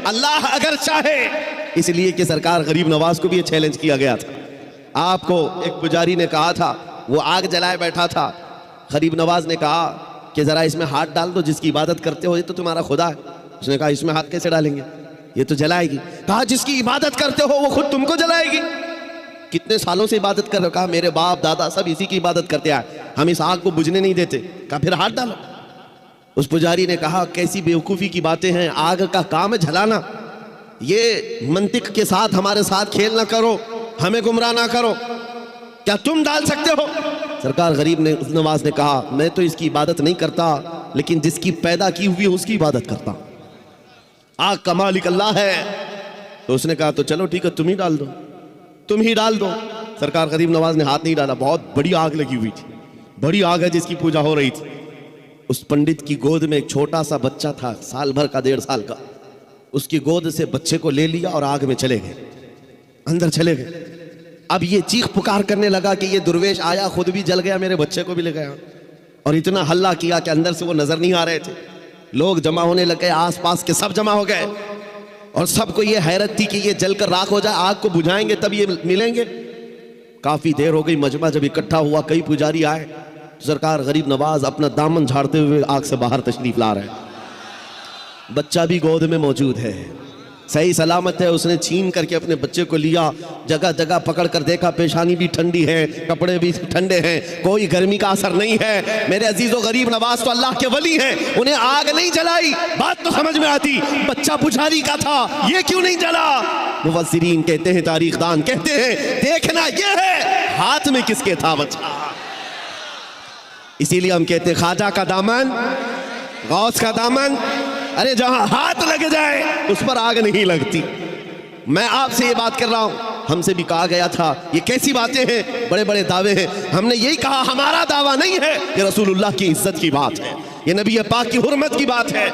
اللہ اگر چاہے، اس لیے کہ سرکار غریب نواز کو بھی یہ چیلنج کیا گیا تھا۔ آپ کو ایک پجاری نے کہا تھا، وہ آگ جلائے بیٹھا تھا، غریب نواز نے کہا کہ ذرا اس میں ہاتھ ڈال دو، جس کی عبادت کرتے ہو یہ تو تمہارا خدا ہے۔ اس نے کہا اس میں ہاتھ کیسے ڈالیں گے، یہ تو جلائے گی۔ کہا جس کی عبادت کرتے ہو وہ خود تم کو جلائے گی۔ کتنے سالوں سے عبادت کر رہے ہو؟ کہا میرے باپ دادا سب اسی کی عبادت کرتے آئے، ہم اس آگ کو بجھنے نہیں دیتے۔ کہا پھر ہاتھ ڈالو۔ اس پجاری نے کہا کیسی بیوقوفی کی باتیں ہیں، آگ کا کام ہے جلانا، یہ منطق کے ساتھ ہمارے ساتھ کھیل نہ کرو، ہمیں گمراہ نہ کرو، کیا تم ڈال سکتے ہو؟ سرکار غریب نواز نے کہا میں تو اس کی عبادت نہیں کرتا، لیکن جس کی پیدا کی ہوئی اس کی عبادت کرتا ہوں، آگ کا مالک اللہ ہے۔ تو اس نے کہا تو چلو ٹھیک ہے، تم ہی ڈال دو، تم ہی ڈال دو۔ سرکار غریب نواز نے ہاتھ نہیں ڈالا، بہت بڑی آگ لگی ہوئی تھی، بڑی آگ ہے جس کی پوجا ہو رہی تھی۔ اس پنڈت کی گود میں ایک چھوٹا سا بچہ تھا، سال بھر کا، 1.5 سال کا۔ اس کی گود سے بچے کو لے لیا اور آگ میں چلے گئے، اندر چلے گئے۔ اب یہ چیخ پکار کرنے لگا کہ یہ درویش آیا، خود بھی جل گیا، میرے بچے کو بھی لے گیا، اور اتنا ہلہ کیا کہ اندر سے وہ نظر نہیں آ رہے تھے۔ لوگ جمع ہونے لگے، آس پاس کے سب جمع ہو گئے، اور سب کو یہ حیرت تھی کہ یہ جل کر راکھ ہو جائے، آگ کو بجھائیں گے تب یہ ملیں گے۔ کافی دیر ہو گئی، مجمع جب اکٹھا ہوا، کئی پجاری آئے، سرکار غریب نواز اپنا دامن جھاڑتے ہوئے آگ سے باہر تشریف لا رہے ہیں۔ بچہ بھی گود میں موجود ہے، صحیح سلامت ہے۔ اس نے چھین کر کے اپنے بچے کو لیا، جگہ جگہ پکڑ کر دیکھا، پیشانی بھی ٹھنڈی ہے، کپڑے بھی ٹھنڈے ہیں، کوئی گرمی کا اثر نہیں ہے۔ میرے عزیز و غریب نواز تو اللہ کے ولی ہیں، انہیں آگ نہیں جلائی، بات تو سمجھ میں آتی، بچہ پجاری کا تھا، یہ کیوں نہیں جلا؟ مفسرین کہتے ہیں، تاریخ دان کہتے ہیں، دیکھنا یہ ہے ہاتھ میں کس کے تھا بچہ۔ اسی لیے ہم کہتے ہیں خواجہ کا دامن، غوث کا دامن، ارے جہاں ہاتھ لگ جائے اس پر آگ نہیں لگتی۔ میں آپ سے یہ بات کر رہا ہوں، ہم سے بھی کہا گیا تھا یہ کیسی باتیں ہیں، بڑے بڑے دعوے ہیں۔ ہم نے یہی کہا ہمارا دعویٰ نہیں ہے، یہ رسول اللہ کی عزت کی بات ہے، یہ نبی پاک کی حرمت کی بات ہے۔